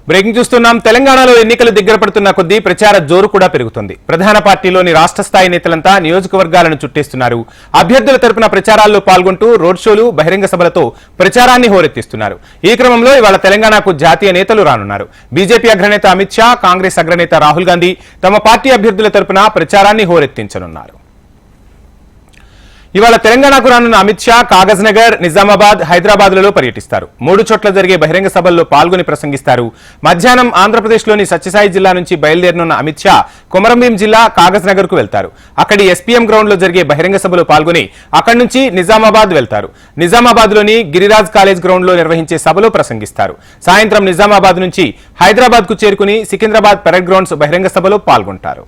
Breaking చూస్తున్నాం. తెలంగాణలో ఎన్నికలు దగ్గర పడుతున్న కొద్దీ ప్రచార జోరు కూడా పెరుగుతుంది. ప్రధాన పార్టీలోని రాష్ట్ర స్థాయి నేతలంతా నియోజకవర్గాలను చుట్టేస్తున్నారు. అభ్యర్థుల తరపున ప్రచారాల్లో పాల్గొంటూ రోడ్ షోలు, బహిరంగ సభలతో ప్రచారాన్ని హోరెత్తిస్తున్నారు. ఈ క్రమంలో ఇవాళ తెలంగాణకు జాతీయ నేతలు రానున్నారు. బీజేపీ అగ్రనేత అమిత్ షా, కాంగ్రెస్ అగ్రనేత రాహుల్ గాంధీ తమ పార్టీ అభ్యర్థుల తరపున ప్రచారాన్ని హోరెత్తించనున్నారు. ఇవాళ తెలంగాణకు రానున్న అమిత్ షా కాగజ్ నగర్, నిజామాబాద్, హైదరాబాద్లలో పర్యటిస్తారు. 3 చోట్ల జరిగే బహిరంగ సభల్లో పాల్గొని ప్రసంగిస్తారు. మధ్యాహ్నం ఆంధ్రప్రదేశ్లోని సత్యసాయి జిల్లా నుంచి బయలుదేరనున్న అమిత్ షా కొమరంభీం జిల్లా కాగజ్ నగర్ కు వెళ్తారు. అక్కడి ఎస్పీఎం గ్రౌండ్ లో జరిగే బహిరంగ సభలో పాల్గొని అక్కడి నుంచి నిజామాబాద్ వెళ్తారు. నిజామాబాద్ లోని గిరిరాజ్ కాలేజ్ గ్రౌండ్ లో నిర్వహించే సభలో ప్రసంగిస్తారు. సాయంత్రం నిజామాబాద్ నుంచి హైదరాబాద్ కు చేరుకుని సికింద్రాబాద్ పరేడ్ గ్రౌండ్స్ బహిరంగ సభలో పాల్గొంటారు.